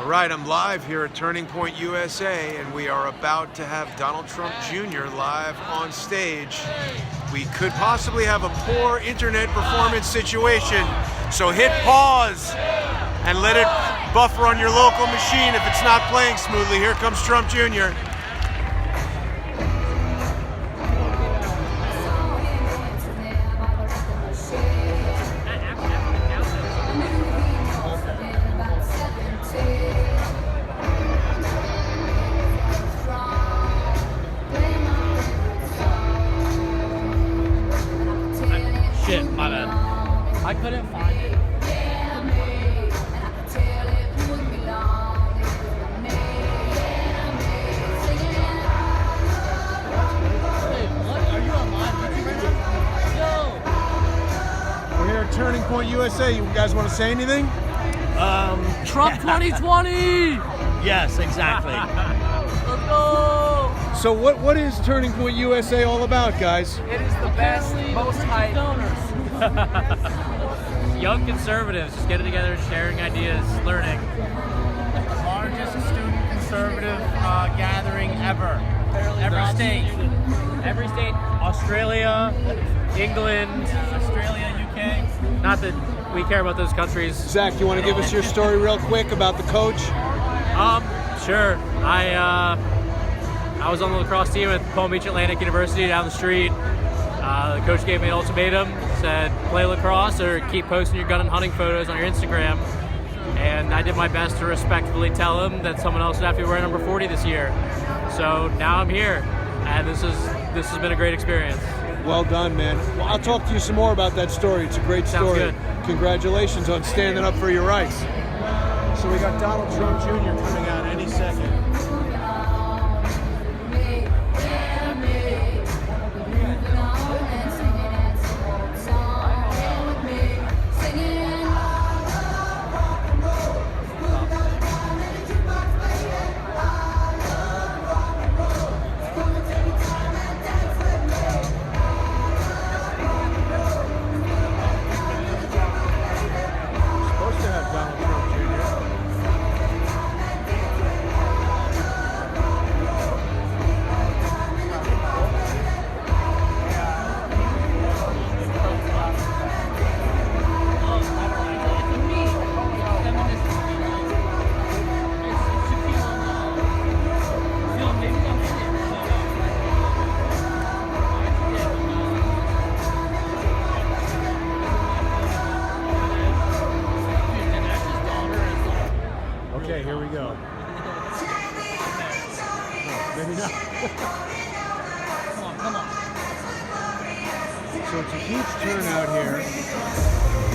Right, I'm live here at Turning Point USA, and we are about to have Donald Trump Jr. live on stage. We could possibly have a poor internet performance situation, so hit pause and let it buffer on your local machine if it's not playing smoothly. Here comes Trump Jr. Shit, my bad. I couldn't find it. Hey, what? Are you on live right now? Yo! We're here at Turning Point USA. You guys want to say anything? Trump 2020! Yes, exactly. Let's go! So what is Turning Point USA all about, guys? It is the best, most hype. Young conservatives just getting together, sharing ideas, learning. Largest student conservative gathering ever. Every state. Australia, England, Australia, UK. Not that we care about those countries. Zach, you want to give us your story real quick about the coach? Sure. I was on the lacrosse team at Palm Beach Atlantic University down the street. The coach gave me an ultimatum, said play lacrosse or keep posting your gun and hunting photos on your Instagram. And I did my best to respectfully tell him that someone else would have to be wearing number 40 this year. So now I'm here, and this has been a great experience. Well done, man. Well, I'll talk to you some more about that story. It's a great Sounds story. good. Congratulations on standing up for your rights. So we got Donald Trump Jr. coming out any second. Supposed to have Donald Trump Jr. Okay, here we go. Oh, maybe not. Come on. So it's a huge turnout here.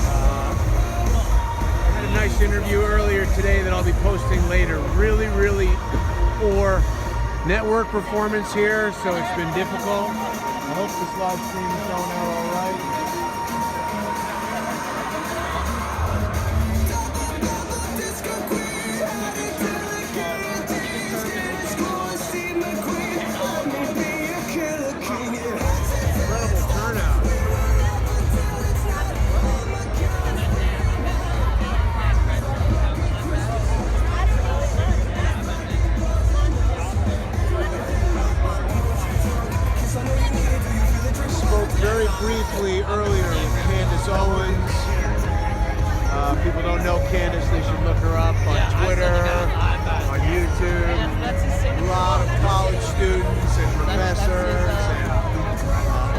I had a nice interview earlier today that I'll be posting later. Really poor network performance here, so it's been difficult. I hope this live stream is going out all right. Incredible turnout. Spoke very briefly earlier with Candace Owens. People don't know Candace, they should look her up on Twitter, on YouTube. A lot of college students and professors and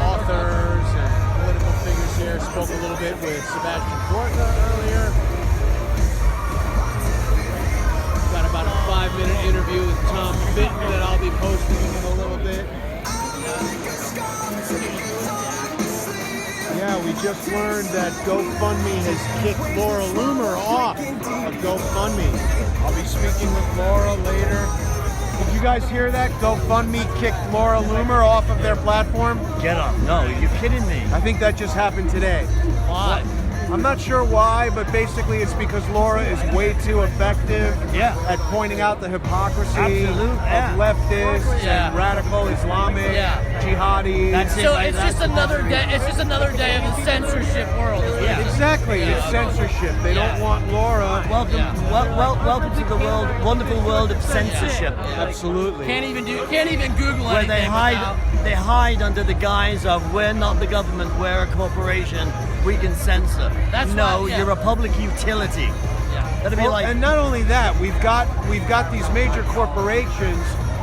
authors and political figures here. Spoke a little bit with Sebastian Gorka earlier. Got about a 5-minute interview with Tom Fitton that I'll be posting in a little bit. Yeah, we just learned that GoFundMe has kicked Laura Loomer off of GoFundMe. I'll be speaking with Laura later. Did you guys hear that? GoFundMe kicked Laura Loomer off of their platform? Get up. No, you're kidding me. I think that just happened today. Why? I'm not sure why, but basically it's because Laura is way too effective at pointing out the hypocrisy of leftists and radical Islamic jihadis. That's it. So it's just another day. It's just another day of the censorship world. Yeah, Exactly. It's censorship. They don't want Laura. Welcome to the world, wonderful world of censorship. Absolutely. Can't even Google Where anything. they hide under the guise of we're not the government, we're a corporation, we can censor. You're a public utility. That'd be like, and not only that, we've got these major corporations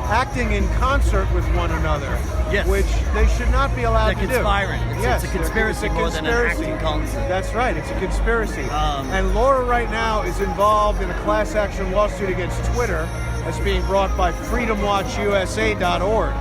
acting in concert with one another, Yes. which they should not be allowed to do. They're conspiring. It's a they're- conspiracy it's a more than an conspiracy. acting concert. That's right. It's a conspiracy. Um, and Laura right now is involved in a class action lawsuit against Twitter that's being brought by freedomwatchusa.org.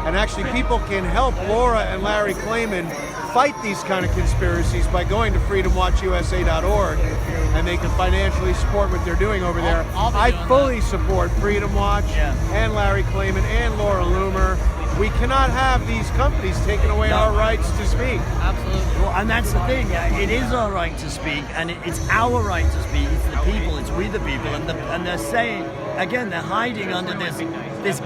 And actually, people can help Laura and Larry Klayman fight these kind of conspiracies by going to freedomwatchusa.org, and they can financially support what they're doing over there. I fully support Freedom Watch and Larry Klayman and Laura Loomer. We cannot have these companies taking away our rights to speak. Absolutely. Well, and that's the thing. It is our right to speak, and it's our right to speak. It's the people. It's we the people, and they're saying again. They're hiding under this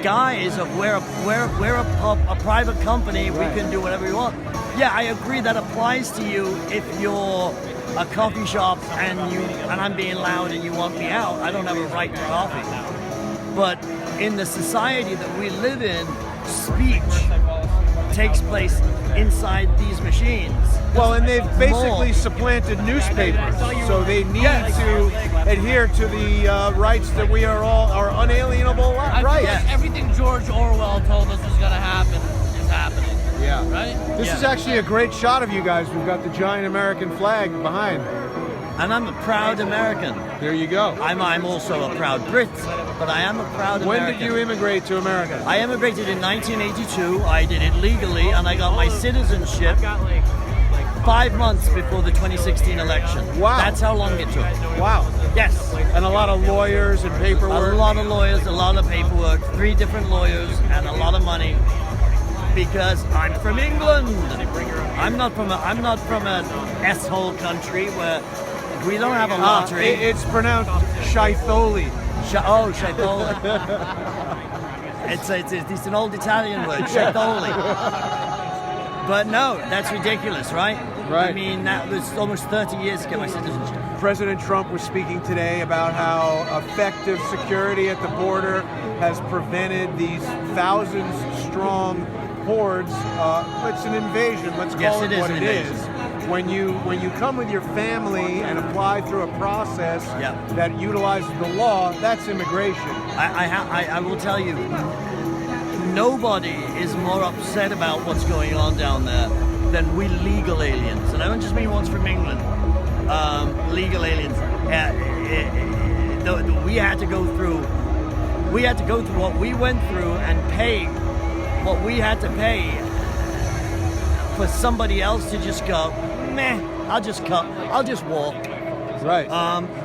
guise of we're a private company. We can do whatever we want. Yeah, I agree. That applies to you if you're a coffee shop and I'm being loud and you want me out. I don't have a right to coffee. But in the society that we live in, speech takes place inside these machines. Well, and they've basically supplanted newspapers, so they need to adhere to the rights that we are all our unalienable I rights. feel like everything George Orwell told us was going to happen is happening. Yeah. Right? This is actually a great shot of you guys. We've got the giant American flag behind. And I'm a proud American. There you go. I'm also a proud Brit, but I am a proud When American. did you immigrate to America? I immigrated in 1982. I did it legally, and I got my citizenship 5 months before the 2016 election. Wow. That's how long it took. Wow. Yes. And a lot of lawyers and A paperwork. lot of lawyers, a lot of paperwork, 3 different lawyers, and a lot of money. Because I'm from England. I'm not from an S-hole country where we don't have a lottery. It's pronounced Shitholi. Shaitoli. It's an old Italian word, Shaitoli. But no, that's ridiculous, right? Right. I mean, that was almost 30 years to get my citizenship. President Trump was speaking today about how effective security at the border has prevented these thousands-strong hordes. It's an invasion. Let's call it what it is. When you come with your family and apply through a process that utilizes the law, that's immigration. I will tell you, nobody is more upset about what's going on down there than we legal aliens. And I don't just mean ones from England. Legal aliens. We had to go through what we went through and pay what we had to pay for somebody else to just go, meh, I'll just walk. Right.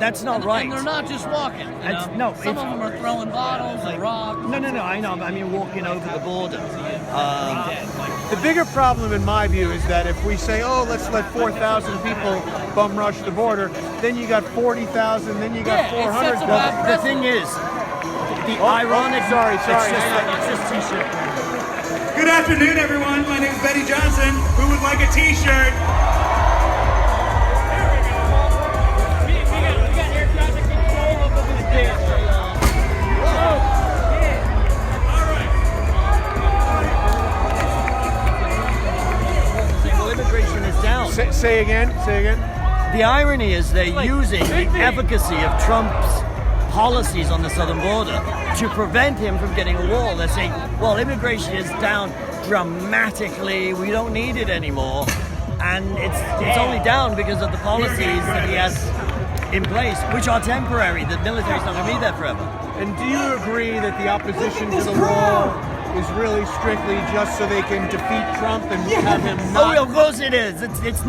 That's not right. And they're not just walking. Some of them are throwing bottles and rocks. No, I know. I mean, walking over the border. The bigger problem, in my view, is that if we say, oh, let's let 4,000 people bum rush the border, then you got 40,000, then you got 400. The thing is, the ironic. Sorry. It's just t-shirt. Good afternoon, everyone. My name is Betty Johnson. Who would like a t-shirt? Immigration is down. Say again. The irony is they're using the efficacy of Trump's policies on the southern border to prevent him from getting a wall. They're saying, well, immigration is down dramatically. We don't need it anymore. And it's only down because of the policies that he has in place, which are temporary. The military's not going to be there forever. And do you agree that the opposition to the wall is really strictly just so they can defeat Trump and have him not? Oh, of course it is. It's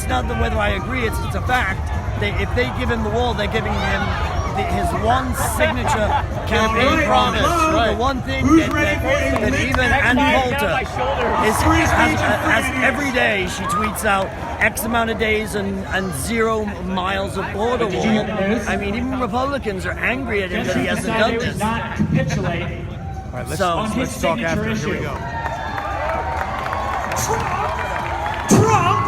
not the whether I agree. It's a fact. If they give him the wall, they're giving him his one signature campaign promise. Right. The one thing that even Ann Coulter has every day. She tweets out X amount of days and 0 miles of border wall. I mean, even Republicans are angry at him that he hasn't done this. All right, let's talk after. Here we go. Trump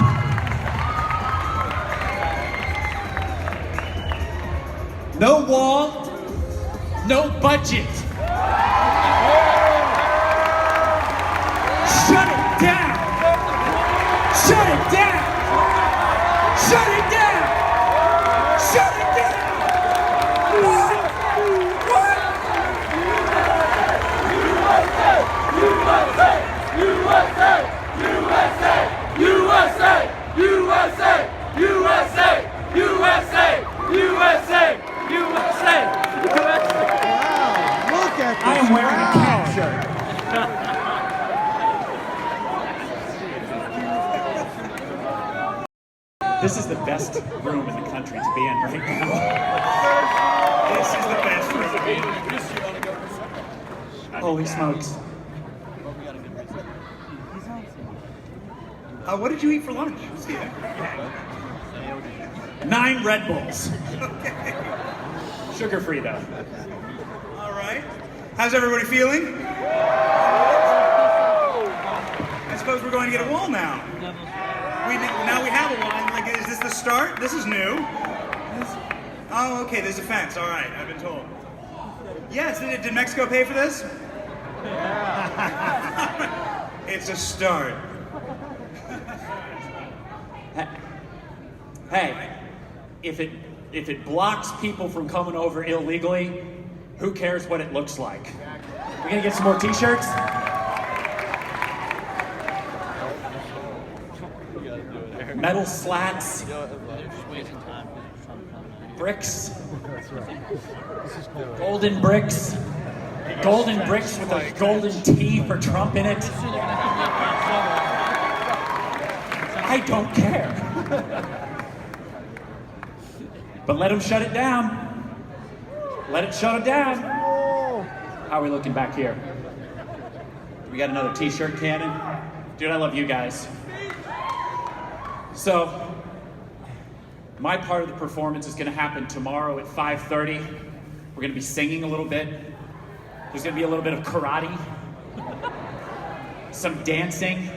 No wall, no budget. Shut it down! Shut it down! Shut it down! Shut it down! What? What? USA! USA! USA! USA! USA! USA! USA! USA! USA! Wow, look at this I am wearing a cat crowd. shirt. This is the best room in the country to be in right now. This is the best room to be in. Holy smokes. What did you eat for lunch? Let's see that. 9 Red Bulls. Okay. Sugar-free though. All right. How's everybody feeling? I suppose we're going to get a wall now. Now we have a wall. Like, is this the start? This is new. Oh, okay. There's a fence. All right. I've been told. Yes. Did Mexico pay for this? It's a start. Hey, if it blocks people from coming over illegally, who cares what it looks like? We gonna get some more t-shirts? Metal slats, bricks, golden bricks with a golden T for Trump in it. I don't care. But let them shut it down. Let it shut it down. How are we looking back here? We got another t-shirt cannon. Dude, I love you guys. So, my part of the performance is gonna happen tomorrow at 5:30. We're gonna be singing a little bit. There's gonna be a little bit of karate, some dancing,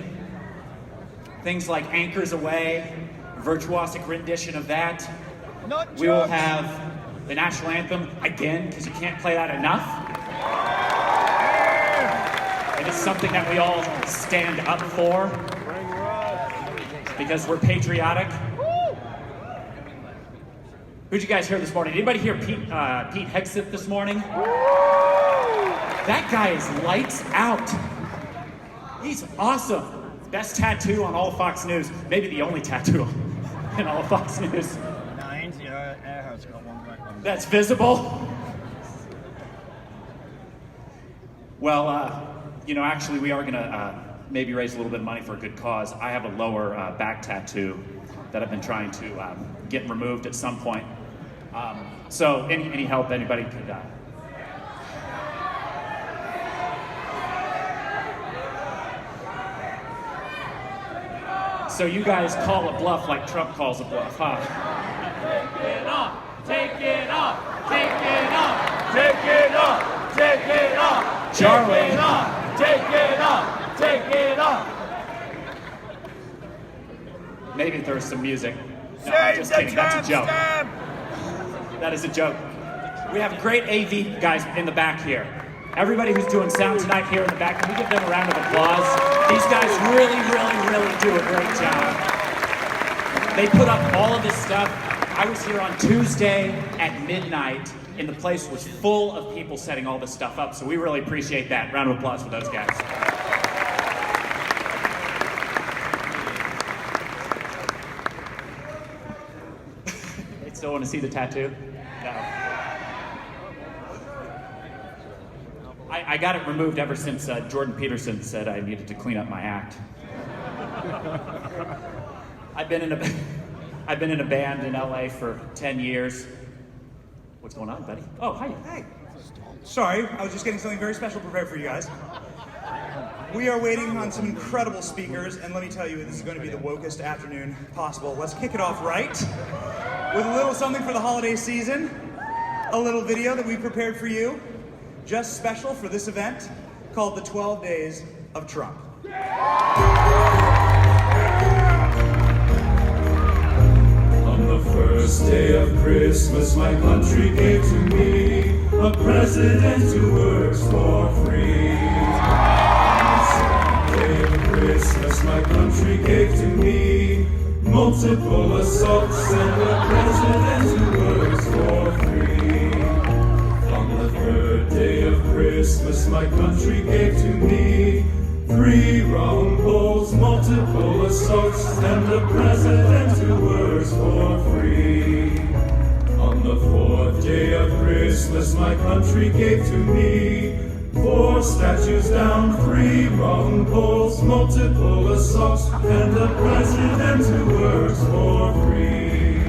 things like Anchors Away, virtuosic rendition of that. We will have the national anthem again, because you can't play that enough. It is something that we all stand up for, because we're patriotic. Who'd you guys hear this morning? Anybody hear Pete Hegseth this morning? That guy is lights out. He's awesome. Best tattoo on all of Fox News. Maybe the only tattoo in all of Fox News. That's visible. Well, actually we are gonna maybe raise a little bit of money for a good cause. I have a lower back tattoo that I've been trying to get removed at some point. So any help anybody could. So you guys call a bluff like Trump calls a bluff, huh? Take it off! Take it off! Take it off! Take it off! Take it off! Charlie. Take it off! Take it off! Take it off! Maybe if there was some music. No, I'm just kidding. That's a joke. That is a joke. We have great AV guys in the back here. Everybody who's doing sound tonight here in the back, can we give them a round of applause? These guys really, really, really do a great job. They put up all of this stuff. I was here on Tuesday at midnight, and the place was full of people setting all this stuff up, so we really appreciate that. Round of applause for those guys. They still want to see the tattoo? No. I got it removed ever since Jordan Peterson said I needed to clean up my act. I've been in a band in LA for 10 years. What's going on, buddy? Oh, hi. Hey. Sorry, I was just getting something very special prepared for you guys. We are waiting on some incredible speakers, and let me tell you, this is going to be the wokest afternoon possible. Let's kick it off right with a little something for the holiday season. A little video that we prepared for you, just special for this event, called The 12 Days of Trump. On the first first day of Christmas my country gave to me a president who works for free. On the second day of Christmas my country gave to me multiple assaults and a president who works for free. On the third day of Christmas my country gave to me 3 wrong polls, multiple assaults, and a president who works for free. On the 4th day of Christmas my country gave to me 4 statues down, 3 wrong polls, multiple assaults, and a president who works for free.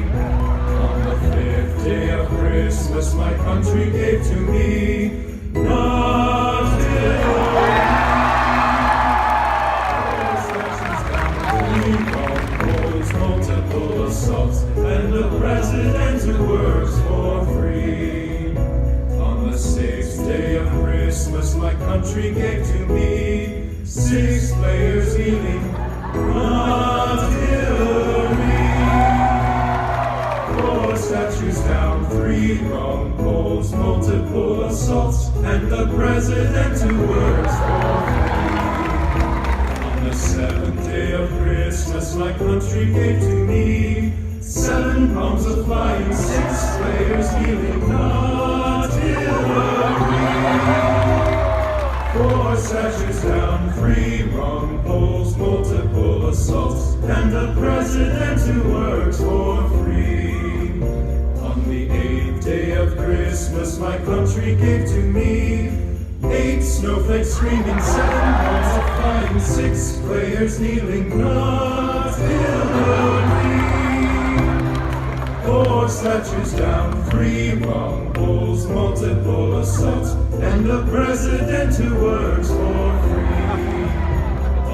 On the 5th day of Christmas my country gave to me not Hillary. 4 statues down, 3 wrong polls, multiple assaults, and a president who works for free. On the 6th day of Christmas my country gave to me 6 players kneeling, not Hillary. 4 statues down, 3 wrong polls, multiple assaults, and the president who works for free. On the 7th day of Christmas my country gave to me 7 bombs of flying, 6 players kneeling, not Hillary. 4 statues down, 3 wrong polls, multiple assaults, and a president who works for free. On the 8th day of Christmas my country gave to me 8 snowflakes screaming, 7 bombs of flying, 6 players kneeling, not Hillary. 4 statues down, 3 wrong polls, multiple assaults, and a president who works for free.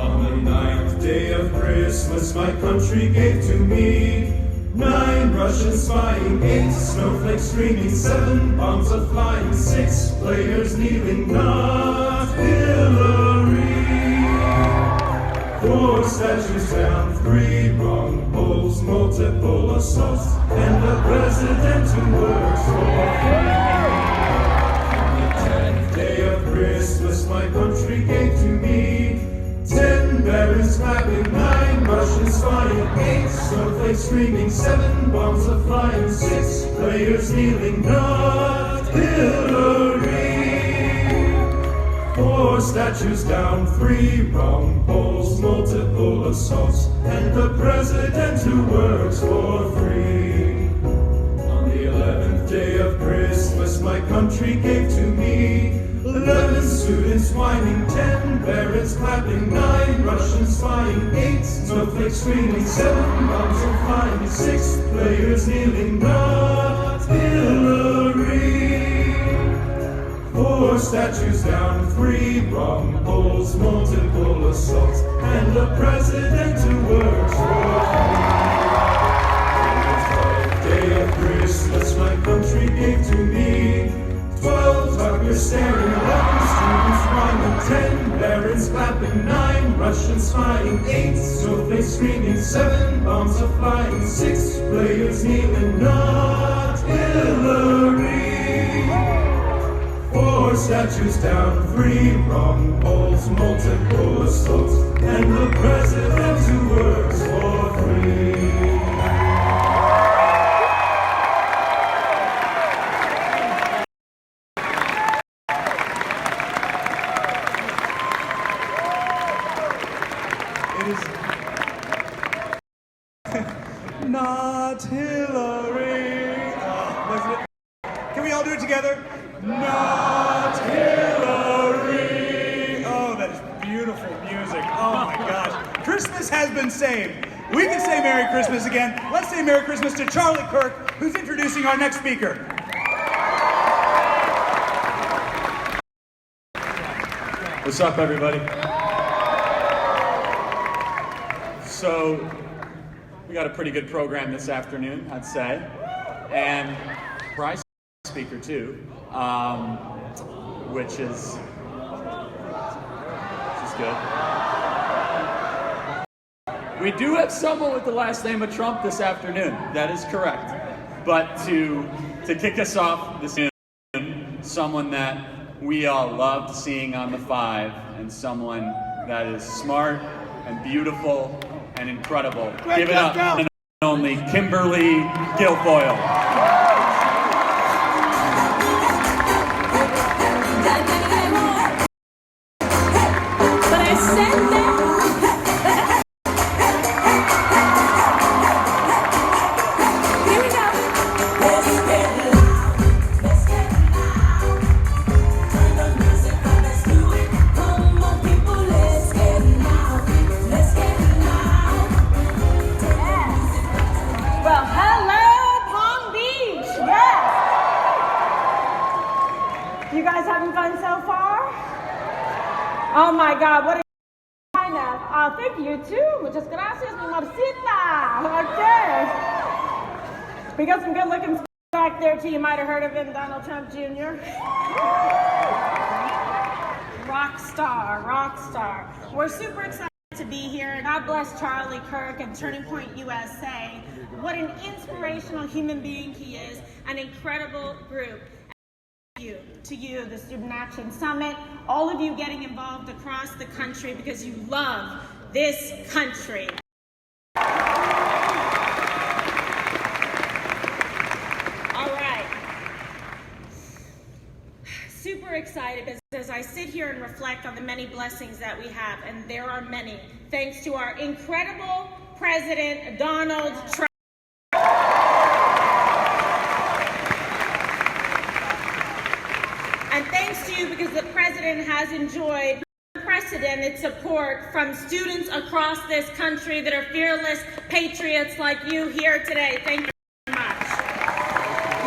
On the 9th day of Christmas my country gave to me 9 Russians spying, 8 snowflakes screaming, 7 bombs are flying, 6 players kneeling, not Hillary. 4 statues down, 3 wrong polls, multiple assaults, and a president who works for free. On the 10th day of Christmas my country gave to me 10 barons clapping, 9 Russians spying, 8 snowflakes screaming, 7 bombs are flying, 6 players kneeling, not Hillary. 4 statues down, 3 wrong polls, multiple assaults, and the president who works for free. On the 11th day of Christmas my country gave to me 11 students whining, 10 barons clapping, 9 Russians spying, 8 snowflakes screaming, 7 bombs are flying, 6 players kneeling, not Hillary. 4 statues down, 3 wrong polls, multiple assaults, and a president who works for free. On the 12th day of Christmas my country gave to me 12 tuckers staring, 11 students whining, 10 barons clapping, 9 Russians spying, 8 snowflakes screaming, 7 bombs are flying, 6 players kneeling, not Hillary. 4 statues down, 3 wrong polls, multiple assaults, and the president who works for free. Not Hillary. Can we all do it together? Not Hillary. Oh, that is beautiful music. Oh my gosh. Christmas has been saved. We can say Merry Christmas again. Let's say Merry Christmas to Charlie Kirk, who's introducing our next speaker. What's up, everybody? So, we got a pretty good program this afternoon, I'd say, and prize speaker too, which is good. We do have someone with the last name of Trump this afternoon. That is correct. But to kick us off this afternoon, someone that we all loved seeing on the 5, and someone that is smart and beautiful and incredible. Give it up, and only Kimberly Guilfoyle. But I said that. Here we go. Let's get loud. Let's get loud. Turn the music on, let's do it. Come on, people, let's get loud. Let's get loud. Yeah. Well, hello, Palm Beach. Yes. You guys having fun so far? Oh my God, what a kind of. Oh, thank you too. Muchas gracias, mi amorcita. Okay. We got some good looking back there too. You might have heard of him, Donald Trump Jr. Rock star, rock star. We're super excited to be here. God bless Charlie Kirk and Turning Point USA. What an inspirational human being he is. An incredible group. To you, the Student Action Summit, all of you getting involved across the country because you love this country. All right. Super excited as I sit here and reflect on the many blessings that we have, and there are many, thanks to our incredible President Donald Trump. And thanks to you, because the president has enjoyed unprecedented support from students across this country that are fearless patriots like you here today. Thank you very much.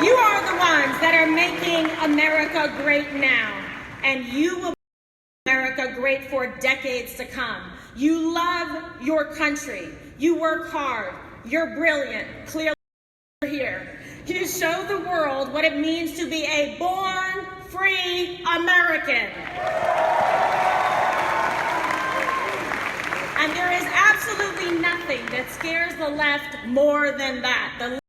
You are the ones that are making America great now, and you will make America great for decades to come. You love your country. You work hard. You're brilliant. Clearly you're here. You show the world what it means to be a born free American. And there is absolutely nothing that scares the left more than that. The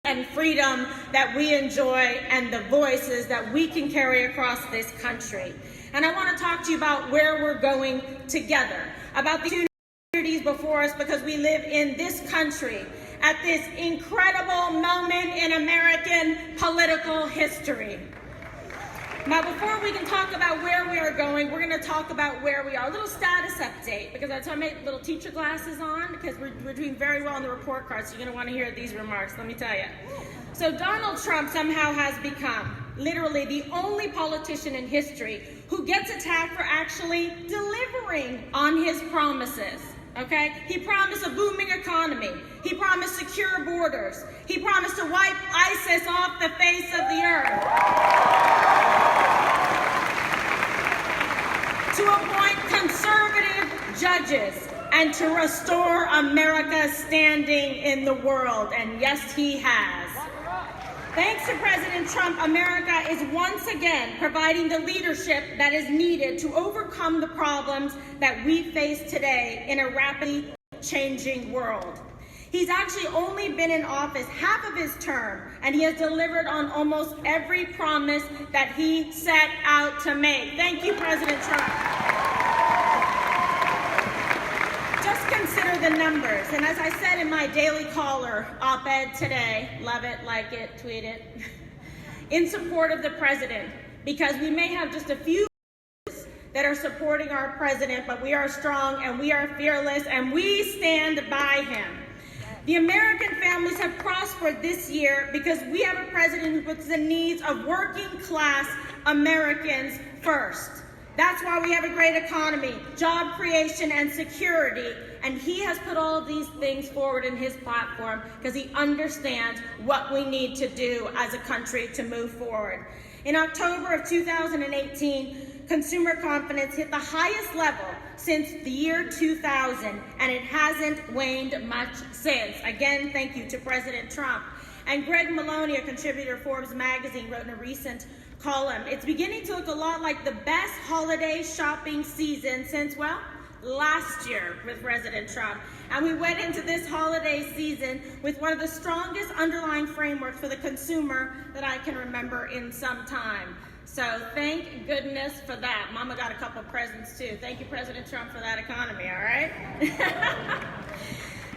and freedom that we enjoy and the voices that we can carry across this country. And I want to talk to you about where we're going together, about the opportunities before us, because we live in this country at this incredible moment in American political history. Now, before we can talk about where we are going, we're going to talk about where we are. A little status update, because I made little teacher glasses on, because we're doing very well on the report card, so you're going to want to hear these remarks, let me tell you. So Donald Trump somehow has become literally the only politician in history who gets attacked for actually delivering on his promises. Okay? He promised a booming economy. He promised secure borders. He promised to wipe ISIS off the face of the earth. To appoint conservative judges and to restore America's standing in the world. And yes, he has. Thanks to President Trump, America is once again providing the leadership that is needed to overcome the problems that we face today in a rapidly changing world. He's actually only been in office half of his term, and he has delivered on almost every promise that he set out to make. Thank you, President Trump. Just consider the numbers. And as I said in my Daily Caller op-ed today, love it, like it, tweet it, in support of the president, because we may have just a few that are supporting our president, but we are strong and we are fearless and we stand by him. The American families have prospered this year because we have a president who puts the needs of working class Americans first. That's why we have a great economy, job creation, and security. And he has put all of these things forward in his platform because he understands what we need to do as a country to move forward. In October of 2018, consumer confidence hit the highest level since the year 2000, and it hasn't waned much since. Again, thank you to President Trump. And Greg Maloney, a contributor to Forbes magazine, wrote in a recent column, it's beginning to look a lot like the best holiday shopping season since, well, last year with President Trump. And we went into this holiday season with one of the strongest underlying frameworks for the consumer that I can remember in some time. So thank goodness for that. Mama got a couple presents too. Thank you, President Trump, for that economy, all right?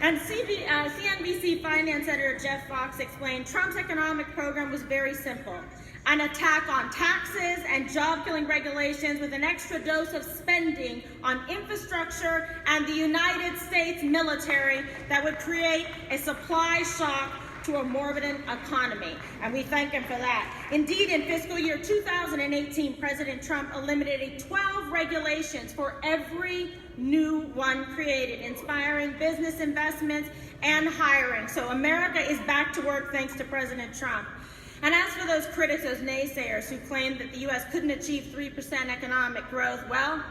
And CNBC finance editor Jeff Fox explained Trump's economic program was very simple. An attack on taxes and job-killing regulations with an extra dose of spending on infrastructure and the United States military that would create a supply shock to a moribund economy, and we thank him for that. Indeed, in fiscal year 2018, President Trump eliminated 12 regulations for every new one created, inspiring business investments and hiring. So America is back to work thanks to President Trump. And as for those critics, those naysayers who claimed that the U.S. couldn't achieve 3% economic growth, well,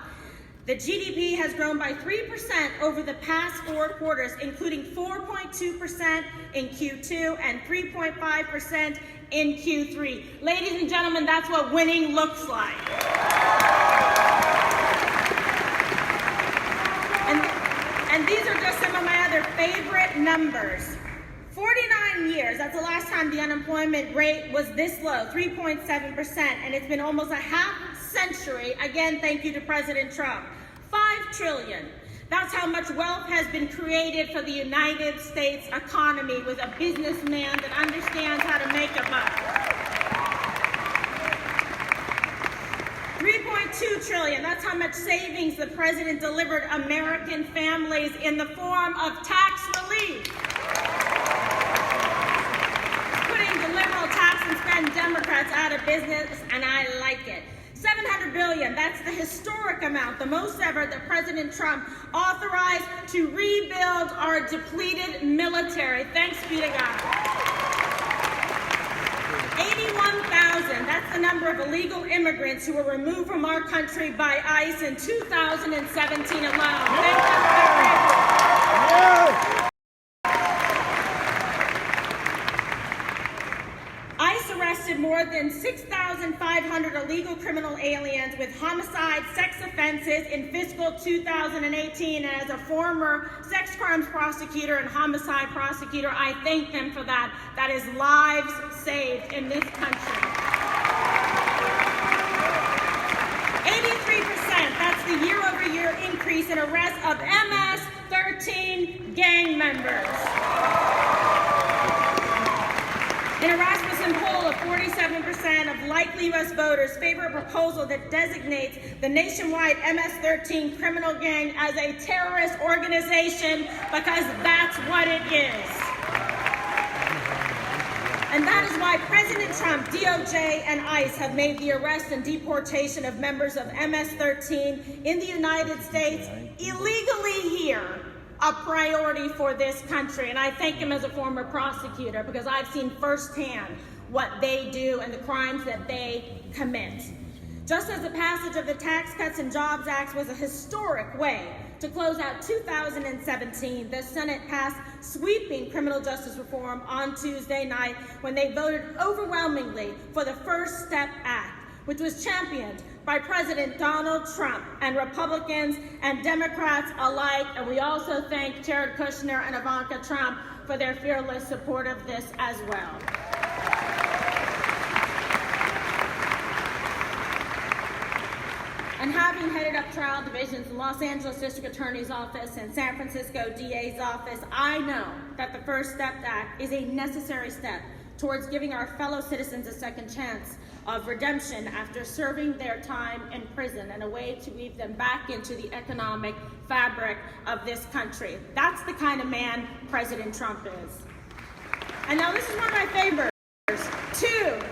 the GDP has grown by 3% over the past 4 quarters, including 4.2% in Q2 and 3.5% in Q3. Ladies and gentlemen, that's what winning looks like. And these are just some of my other favorite numbers. 49 years, that's the last time the unemployment rate was this low, 3.7%, and it's been almost a half century, again, thank you to President Trump. 5 trillion. That's how much wealth has been created for the United States economy with a businessman that understands how to make a buck. 3.2 trillion. That's how much savings the president delivered American families in the form of tax relief. Putting the liberal tax and spend Democrats out of business, and I like it. $700 billion, that's the historic amount, the most ever that President Trump authorized to rebuild our depleted military. Thanks be to God. 81,000, that's the number of illegal immigrants who were removed from our country by ICE in 2017 alone. Thank them for their bravery. ICE arrested more than 6,500 illegal criminal aliens with homicide, sex offenses in fiscal 2018. And as a former sex crimes prosecutor and homicide prosecutor, I thank them for that. That is lives saved in this country. 83%, that's the year-over-year increase in arrests of MS-13 gang members. In a Rasmussen poll of 47% of likely U.S. voters favor a proposal that designates the nationwide MS-13 criminal gang as a terrorist organization because that's what it is. And that is why President Trump, DOJ, and ICE have made the arrest and deportation of members of MS-13 in the United States illegally here a priority for this country. And I thank him as a former prosecutor because I've seen firsthand what they do and the crimes that they commit. Just as the passage of the Tax Cuts and Jobs Act was a historic way to close out 2017, the Senate passed sweeping criminal justice reform on Tuesday night when they voted overwhelmingly for the First Step Act, which was championed by President Donald Trump and Republicans and Democrats alike. And we also thank Jared Kushner and Ivanka Trump for their fearless support of this as well. And having headed up trial divisions in Los Angeles District Attorney's Office and San Francisco DA's office, I know that the First Step Act is a necessary step towards giving our fellow citizens a second chance of redemption after serving their time in prison and a way to weave them back into the economic fabric of this country. That's the kind of man President Trump is. And now this is one of my favorites. 2,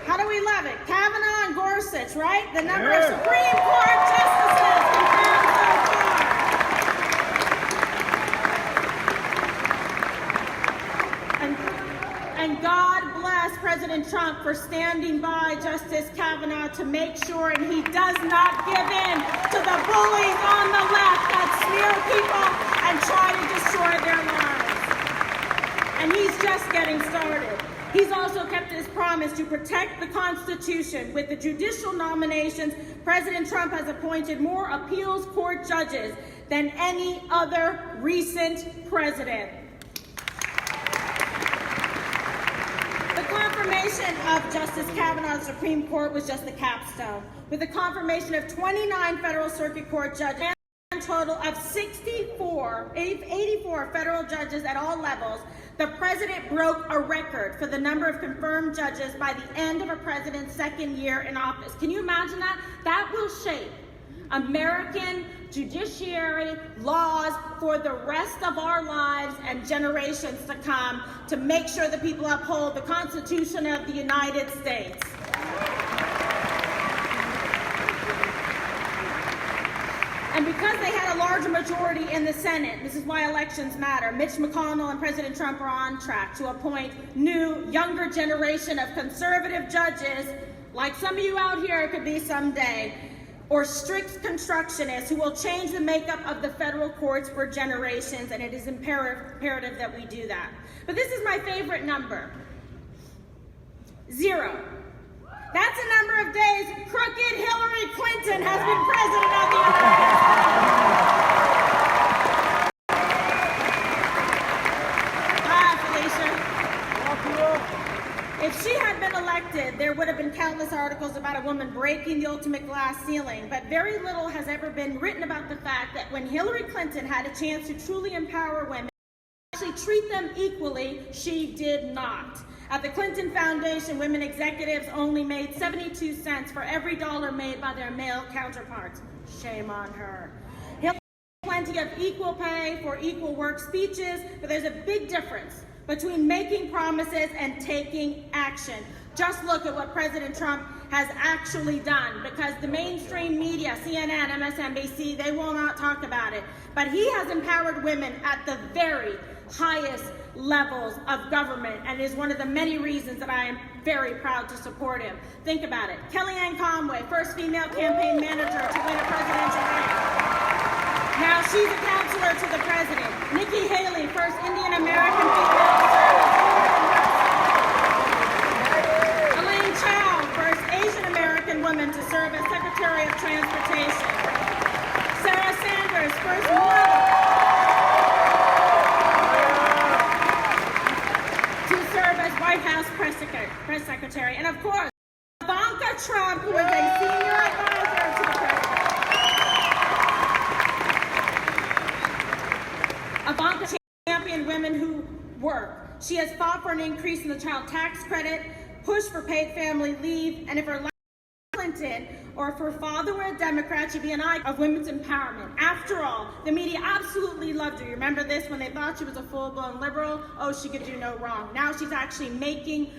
how do we love it? Kavanaugh and Gorsuch, right? The number of Supreme Court justices confirmed so far. And God bless President Trump for standing by Justice Kavanaugh to make sure, and he does not give in to the bullies on the left that smear people and try to destroy their lives. And he's just getting started. He's also kept his promise to protect the Constitution. With the judicial nominations, President Trump has appointed more appeals court judges than any other recent president. The confirmation of Justice Kavanaugh of the Supreme Court was just the capstone. With the confirmation of 29 federal circuit court judges, a total of 84 federal judges at all levels, the president broke a record for the number of confirmed judges by the end of a president's second year in office. Can you imagine that? That will shape American judiciary laws for the rest of our lives and generations to come, to make sure that people uphold the Constitution of the United States. And because they had a larger majority in the Senate, this is why elections matter, Mitch McConnell and President Trump are on track to appoint new, younger generation of conservative judges, like some of you out here could be someday, or strict constructionists who will change the makeup of the federal courts for generations, and it is imperative that we do that. But this is my favorite number, 0. That's the number of days crooked Hillary Clinton has been president of the United States. If she had been elected, there would have been countless articles about a woman breaking the ultimate glass ceiling, but very little has ever been written about the fact that when Hillary Clinton had a chance to truly empower women, actually treat them equally, she did not. At the Clinton Foundation, women executives only made 72 cents for every dollar made by their male counterparts. Shame on her. Hillary had plenty of equal pay for equal work speeches, but there's a big difference between making promises and taking action. Just look at what President Trump has actually done, because the mainstream media, CNN, MSNBC, they will not talk about it. But he has empowered women at the very highest levels of government, and is one of the many reasons that I am very proud to support him. Think about it. Kellyanne Conway, first female campaign manager to win a presidential race. Now she's a counselor to the president. Nikki Haley, first Indian American female to serve as Elaine Chao, first Asian American woman to serve as Secretary of Transportation. Sarah Sanders, first woman to serve as White House press secretary. And of course, Ivanka Trump, who is a senior advisor to the president. Ivanka championed women who work. She has fought for an increase in the child tax credit, pushed for paid family leave, and if her Clinton or if her father were a Democrat, she'd be an icon of women's empowerment. After all, the media absolutely loved her. You remember this when they thought she was a full-blown liberal? Oh, she could do no wrong. Now she's actually making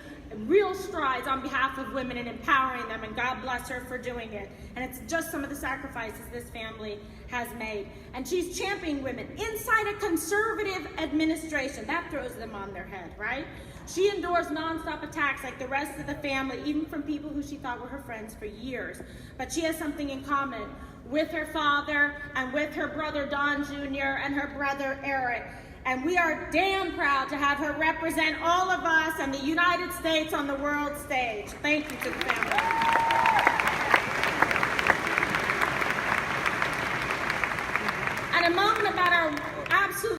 real strides on behalf of women and empowering them, and God bless her for doing it. And it's just some of the sacrifices this family has made. And she's championing women inside a conservative administration. That throws them on their head, right? She endured nonstop attacks like the rest of the family, even from people who she thought were her friends for years. But she has something in common with her father and with her brother Don Jr. and her brother Eric. And we are damn proud to have her represent all of us and the United States on the world stage. Thank you to the family. And a moment about our